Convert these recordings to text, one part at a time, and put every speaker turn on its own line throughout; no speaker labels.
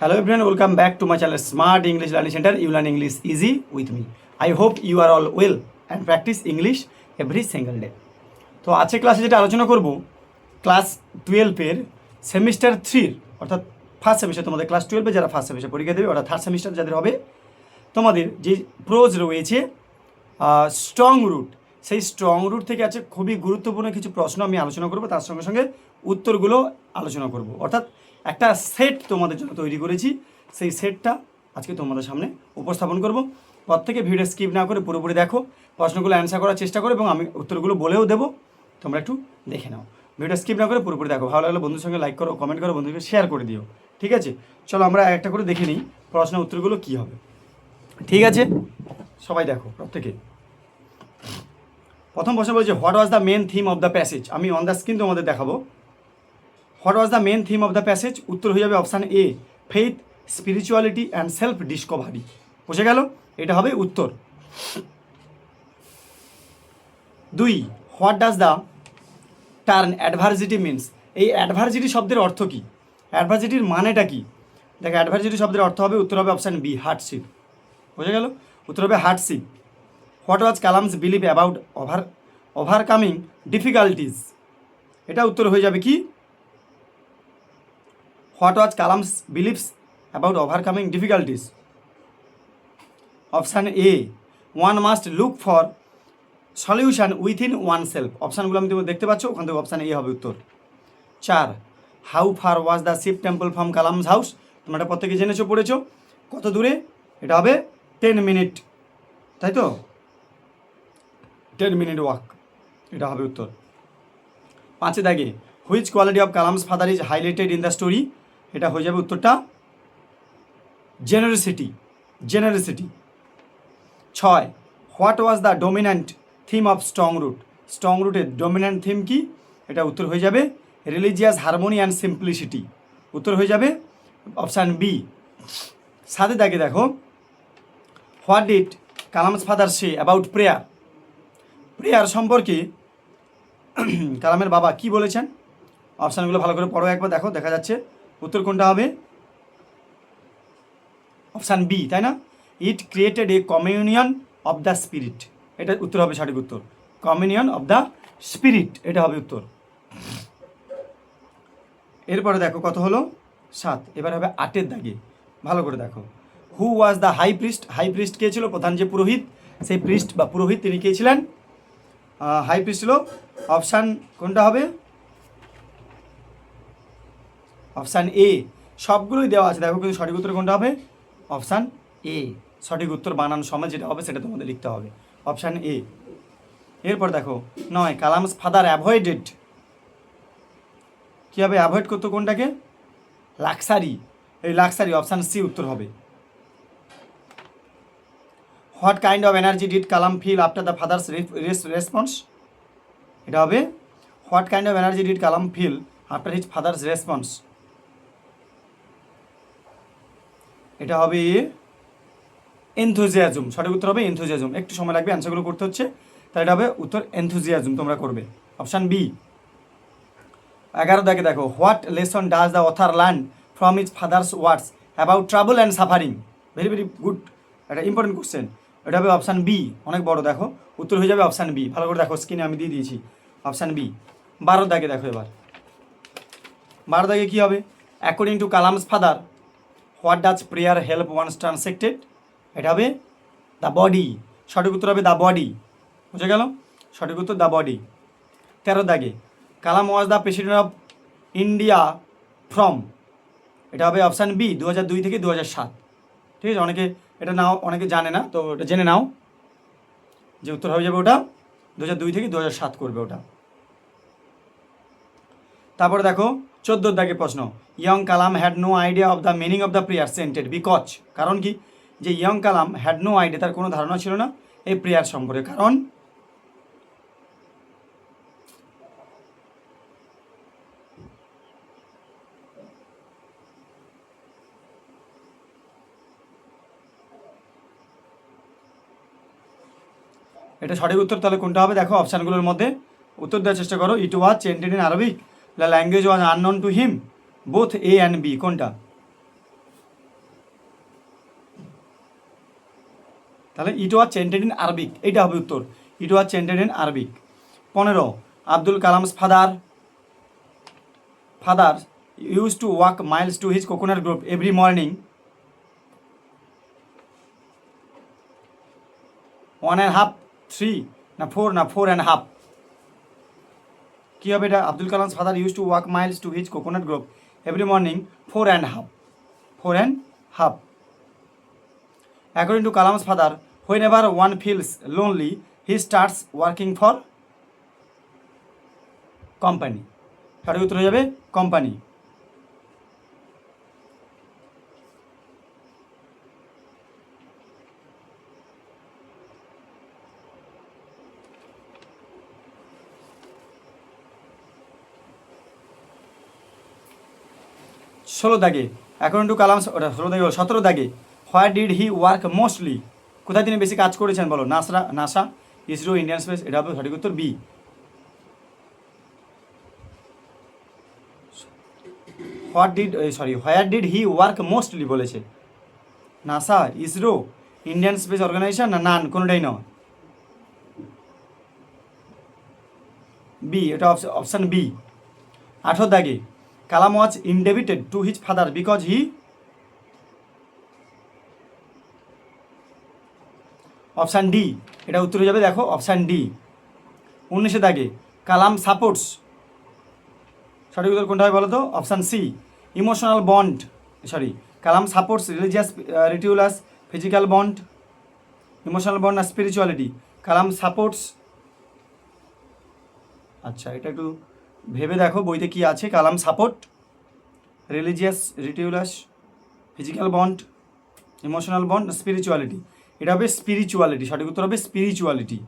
Hello everyone, welcome back to my channel Smart English Learning Center. You learn English easy with me. I hope you are all well and practice English every single day. তো আজকে ক্লাসে যেটা আলোচনা করব class 12 semester 3 অর্থাৎ first semester তোমাদের class 12 যারা first semester পরীক্ষা দেবে অর্থাৎ থার্ড সেমিস্টার যাদের হবে তোমাদের যে প্রোজ রয়েছে স্ট্রং রুট সেই স্ট্রং রুট থেকে আছে খুবই গুরুত্বপূর্ণ কিছু প্রশ্ন আমি আলোচনা করব তার সঙ্গে সঙ্গে উত্তরগুলো আলোচনা করব অর্থাৎ একটা সেট তোমাদের জন্য তৈরি করেছি সেই সেটটা আজকে তোমাদের সামনে উপস্থাপন করব প্রত্যেকে ভিডিও স্কিপ না করে পুরোপুরি দেখো প্রশ্নগুলো অ্যান্সার করার চেষ্টা করো এবং আমি উত্তরগুলো বলেও দেবো তোমরা একটু দেখে নাও ভিডিও স্কিপ না করে পুরোপুরি দেখো ভালো লাগলে বন্ধুর সঙ্গে লাইক করো কমেন্ট করো বন্ধুকে শেয়ার করে দিও ঠিক আছে চলো আমরা একটা করে দেখে নিই প্রশ্ন উত্তরগুলো কী হবে ঠিক আছে সবাই দেখো প্রত্যেকে প্রথম প্রশ্ন বলছে what was the main theme of the passage আমি অন দ্য স্ক্রিন তোমাদের দেখাবো what was the main theme of the passage উত্তর হয়ে যাবে option A faith spirituality and self discovery বুঝে গেল এটা হবে উত্তর 2 what does the term adversity means এই অ্যাডভার্সিটি শব্দের অর্থ কী অ্যাডভার্সিটির মানেটা কী দেখো অ্যাডভার্সিটি শব্দের অর্থ হবে উত্তর হবে অপশান বি হার্ডশিপ বুঝে গেল উত্তর হবে hardship what was Kalam's believe about overcoming difficulties এটা উত্তর হয়ে যাবে কি what was Kalam's believes about overcoming difficulties option A one must look for solution within one self অপশানগুলো আমি তুমি দেখতে পাচ্ছ ওখান থেকে অপশান এ হবে উত্তর 4 how far was the Shiva temple from Kalam's house তোমরা এটা প্রত্যেকে জেনেছো পড়েছো কত দূরে এটা হবে 10 মিনিট তাই তো 10 মিনিট ওয়াক এটা হবে উত্তর 5 দাগে which quality of Kalam's father is highlighted in the story এটা হয়ে যাবে উত্তরটা generosity 6 what was the dominant theme of strong রুটের ডমিন্যান্ট থিম কি এটা উত্তর হয়ে যাবে রিলিজিয়াস হারমোনি অ্যান্ড সিম্পলিসিটি উত্তর হয়ে যাবে অপশান বি 7 দাগে দেখো what did Kalam's father say about prayer সম্পর্কে কালামের বাবা কি বলেছেন অপশানগুলো ভালো করে পড়ো একবার দেখো দেখা যাচ্ছে উত্তর কোনটা হবে অপশান বি তাই না it created a communion of the spirit এটা উত্তর হবে সঠিক উত্তর কমিউনিয়ন অফ দ্য স্পিরিট এটা হবে উত্তর এরপরে দেখো কত হলো 7 এবার হবে 8 দাগে ভালো করে দেখো হু ওয়াজ দ্য হাই প্রিস্ট কে ছিল প্রধান যে পুরোহিত সেই প্রিস্ট বা পুরোহিত তিনি কে ছিলেন হাই প্রিস্ট ছিল অপশান কোনটা হবে অপশান এ সবগুলোই দেওয়া আছে দেখো কিন্তু সঠিক উত্তর কোনটা হবে অপশান এ সঠিক উত্তর বানান সময় যেটা হবে সেটা তোমাদের লিখতে হবে অপশান এ এরপর দেখো 9 কালামস ফাদার অ্যাভয়েডেড কী হবে অ্যাভয়েড করতো কোনটাকে লাক্সারি এই লাক্সারি অপশান সি উত্তর হবে what kind of energy did Kalam feel after the father's response এটা হবে what kind of energy did Kalam feel after his father's response এটা হবে এনথুজিয়াজম সঠিক উত্তর হবে এনথুজিয়াজম একটু সময় লাগবে অ্যান্সারগুলো করতে হচ্ছে তাই এটা হবে উত্তর এনথুজিয়াজম তোমরা করবে অপশান বি 11 দাগে দেখো what lesson does the author learn from his father's words about travel and suffering very very good এটা ইম্পর্টেন্ট কোশ্চেন এটা হবে অপশান বি অনেক বড় দেখো উত্তর হয়ে যাবে অপশান বি ভালো করে দেখো স্ক্রিনে আমি দিয়ে দিয়েছি অপশান বি 12 দাগে দেখো এবার 12 দাগে কী হবে according to Kalam's father what does prayer help one's transected এটা হবে দ্য বডি সঠিক উত্তর হবে দ্য বডি বুঝে গেল সঠিক উত্তর দ্য বডি 13 দাগে Kalam was the president of India from এটা হবে অপশান বি 2002 থেকে 2007 ঠিক আছে অনেকে এটা নাও অনেকে জানে না তো এটা জেনে নাও যে উত্তর হয়ে যাবে ওটা 2002 থেকে 2007 করবে ওটা তারপরে দেখো 14 দাগে প্রশ্ন young Kalam had no idea of the meaning of the prayer scented because কারণ কি যে young Kalam had no idea তার কোনো ধারণা ছিল না এই প্রেয়ার সম্পর্কে কারণ এটা সঠিক উত্তর তাহলে কোনটা হবে দেখো অপশানগুলোর মধ্যে উত্তর দেওয়ার চেষ্টা করো it was chanted in Arabic the language was unknown to him both A and B কোনটা তাহলে ইট ওয়াজ চেন্টেড ইন আরবিক, এইটা হবে উত্তর, it was chanted in Arabic. 15 Abdul Kalam's father used to walk miles to his coconut grove every morning 1.5, 3 না 4 না 4.5, কী হবে এটা? Abdul Kalam's father used to walk miles to his coconut grove every morning 4.5. According to Kalam's father, whenever one feels lonely, he starts working for company. সঠিক উত্তর হয়ে যাবে company. ষোলো দাগে অ্যাকর্ডিং টু কালামস, ওটা 16 দাগে, 17 দাগে, হোয়ার ডিড হি ওয়ার্ক মোস্টলি, কোথায় তিনি বেশি কাজ করেছেন বলো? নাসা, ইসরো, ইন্ডিয়ান স্পেস, এটা হবে সঠিক উত্তর B. Where did he work mostly বলেছে, NASA, ISRO, Indian space organisation না নান, কোনোটাই নয়, বি, এটা অপশান বি। 18 দাগে, Kalam was indebted to his father because he, option D, এটা উত্তর হয়ে যাবে দেখো অপশান ডি। 19 দাগে, কালাম সাপোর্টস, সঠিক উত্তর কোনটা হয় বলো তো? Option C, emotional bond, Kalam supports religious rituals, physical bond, emotional bond না স্পিরিচুয়ালিটি? কালাম সাপোর্টস, আচ্ছা এটা একটু ভেবে দেখো বইতে কি আছে। Kalam support religious rituals, physical bond, emotional bond, spirituality? এটা হবে স্পিরিচুয়ালিটি, সঠিক উত্তর হবে স্পিরিচুয়ালিটি।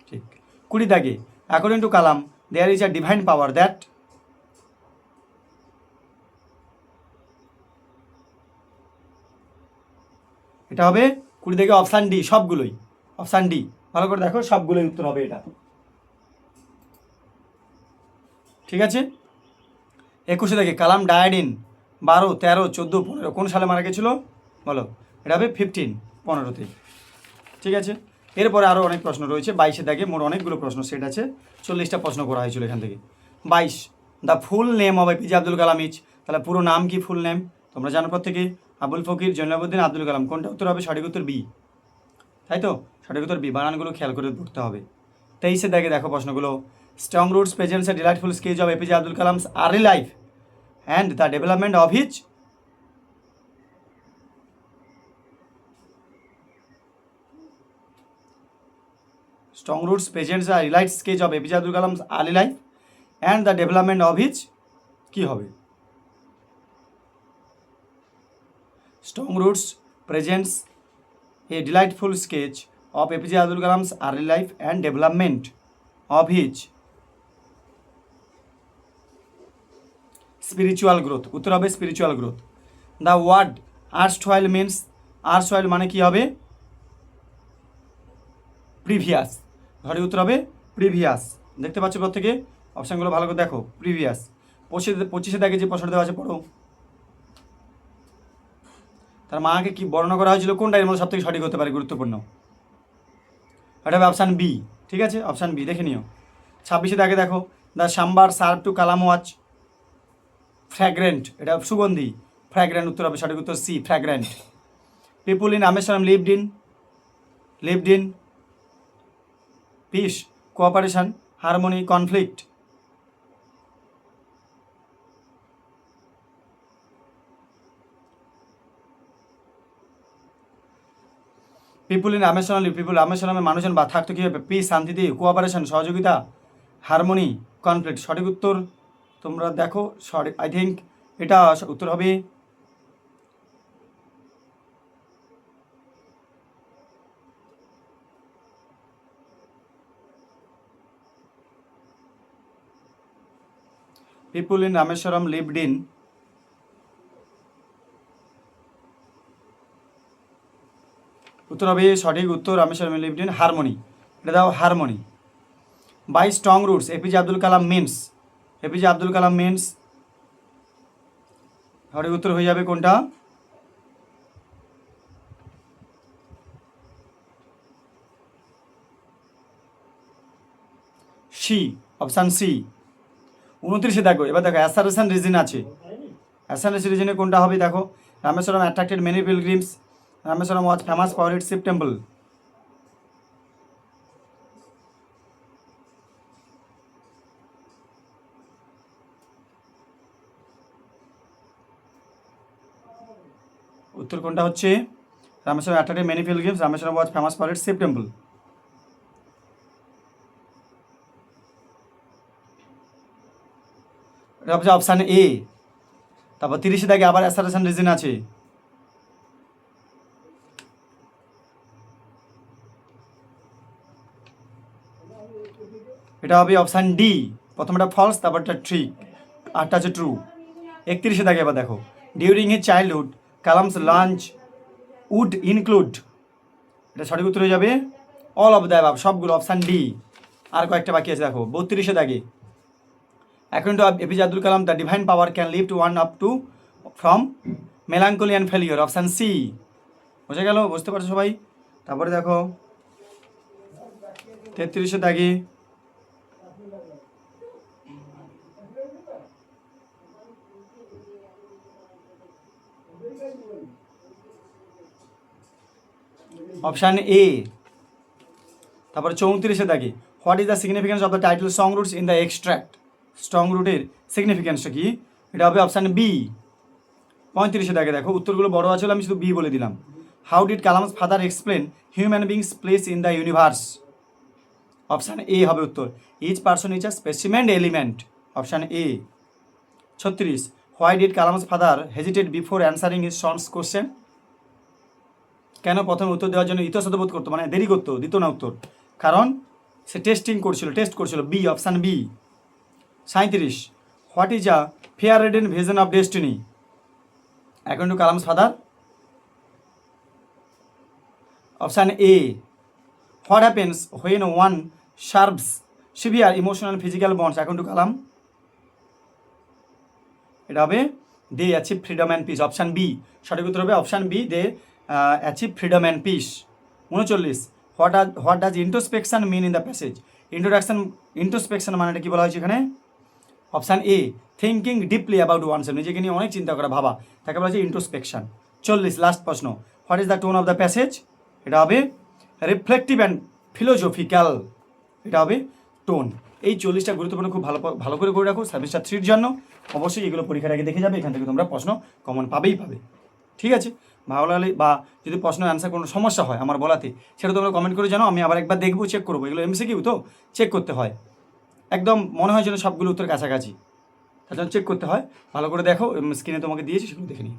ঠিক। 20 দাগে, according to Kalam there is a divine power that, এটা হবে 20 দাগে অপশান ডি, সবগুলোই, অপশান ডি, ভালো করে দেখো সবগুলোই উত্তর হবে এটা, ঠিক আছে। 21 দাগে, কালাম ডায়েড ইন 12, 13, 14, 15, কোন সালে মারা গেছিলো বলো? এটা হবে 15, ঠিক আছে। এরপরে আরও অনেক প্রশ্ন রয়েছে। 22 দাগে মোট অনেকগুলো প্রশ্ন সেট আছে, 40টা প্রশ্ন করা হয়েছিল এখান থেকে। 22, the full name of APJ Abdul Kalam is, তাহলে পুরো নাম কি, ফুল নেম তোমরা জানো প্রত্যেকে? আবুল ফকির জৈনুলাবুদ্দিন আব্দুল কালাম, কোনটা উত্তর হবে? সঠিক উত্তর বি, তাই তো, সঠিক উত্তর বি, বানানগুলো খেয়াল করে পড়তে হবে। 23 দাগে দেখো প্রশ্নগুলো, strong roots presents a delightful sketch of APJ Abdul Kalam's early life and the development of his, strong roots presents a light sketch of APJ Abdul Kalam's early life and the development of his, কি হবে? Strong roots presents a delightful sketch of APJ Abdul Kalam's early life and development of his spiritual growth, উত্তর হবে spiritual growth. The word erstwhile means, erstwhile মানে কি হবে? Previous, সঠিক উত্তর হবে প্রিভিয়াস। দেখতে পাচ্ছ প্রত্যেকে অপশানগুলো ভালো করে দেখো, প্রিভিয়াস। 25 দাগে যে প্রশ্ন দেওয়া আছে পড়ো, তার মাকে কি বর্ণনা করা হয়েছিল, কোনটা এর মধ্যে সবথেকে সঠিক হতে পারে, গুরুত্বপূর্ণ? এটা হবে অপশান বি, ঠিক আছে, অপশান বি দেখে নিও। 26 দাগে দেখো, the sambar served to Kalam was fragrant, এটা সুগন্ধি, ফ্র্যাগ্রেন্ট উত্তর হবে সঠিক উত্তর C, fragrant. People in Rameswaram lived in peace, cooperation, harmony, conflict? People in Rameswaram, people রামেশ্বরমের মানুষজন বা থাকতো কী হবে? পিস, শান্তিতে, কোঅপারেশন, সহযোগিতা, হারমোনি, কনফ্লিক্ট? সঠিক উত্তর তোমরা দেখো, সঠিক আই থিঙ্ক এটা উত্তর হবে people in Rameswaram lived in, উত্তর হবে সঠিক উত্তর রামেশ্বরম লিভড ইন হারমোনি, এটা দাও harmony. By strong roots APJ Abdul Kalam means, APJ Abdul Kalam means, সঠিক উত্তর হয়ে যাবে কোনটা? C, option C. 29 দেখো, এবার দেখো অ্যাসারেশন রিজন আছে। অ্যাসারেশন রিজনে কোনটা হবে দেখো, Rameswaram attracted many pilgrims, Rameswaram was famous for its Shiva temple. উত্তর কোনটা হচ্ছে, Rameswaram attracted many pilgrims, Rameswaram was famous for its Shiva temple. এটা হচ্ছে অপশান এ। তারপর 30 দেখে আবার অ্যাসারেশন রিজন আছে। এটা হবে অপশান ডি, প্রথমটা ফলস তারপরটা ট্রি, আরটা হচ্ছে ট্রু। 31 দেখে এবার দেখো, during his childhood Kalam's lunch would include, এটা সঠিক উত্তর হয়ে যাবে অল অফ দ্য অ্যাবাভ, সবগুলো, অপশান ডি। আর কয়েকটা বাকি আছে দেখো, 32 দেখে, according to APJ Abdul Kalam the divine power can lift one up to from melancholy and failure, option C. বুঝে গেল, বুঝতে পারছো সবাই? তারপরে দেখো 33 দেখে, অপশান এ। তারপরে 34 দেখে, what is the significance of the title song roots in the extract, strong রুটের সিগনিফিকেন্সটা কি, এটা হবে অপশান বি। 35 দেখে দেখো, উত্তরগুলো বড় আছে, আমি শুধু বি বলে দিলাম। How did Kalam's father explain human beings place in the universe, option A হবে উত্তর। Each person is a specimen element, option A. 36, why did Kalam's father hesitated before answering his sons question, কেন প্রথমে উত্তর দেওয়ার জন্য ইতস্তত বোধ করতো, মানে দেরি করতো, দিত না উত্তর, কারণ সে টেস্ট করছিল, B, option B. 37, what is a foreordained vision of destiny, according to Kalam's father, option A. What happens when one serves severe emotional physical bonds, according to Kalam, এটা হবে they achieve freedom and peace, option B. সঠিক উত্তর হবে option B, they achieve freedom and peace. 39, what does introspection mean in the passage, introspection মানেটা কী বলা হয়েছে এখানে, option A, thinking deeply about oneself, নিজেকে নিয়ে অনেক চিন্তা করা, ভাবা, তাকে বলা হয়েছে ইন্ট্রোস্পেকশন। 40, লাস্ট প্রশ্ন, what is the tone of the passage, এটা হবে রিফ্লেকটিভ অ্যান্ড ফিলোজফিক্যাল, এটা হবে টোন। এই 40টা গুরুত্বপূর্ণ, খুব ভালো করে রাখো সেমিস্টার 3-র জন্য। অবশ্যই এগুলো পরীক্ষার আগে দেখে যাবে, এখান থেকে তোমরা প্রশ্ন কমন পাবে। ঠিক আছে, ভালো লাগলে বা যদি প্রশ্ন অ্যান্সার কোনো সমস্যা হয় আমার বলাতে, সেটা তোমরা কমেন্ট করে জানো, আমি আবার একবার দেখবো, চেক করবো। এগুলো এমসিকিউ তো চেক করতে হয়, একদম মনে হয় যেন সবগুলো উত্তর কাছাকাছি, তার জন্য চেক করতে হয়। ভালো করে দেখো, স্ক্রিনে তোমাকে দিয়েছি, সেগুলো দেখে নিই।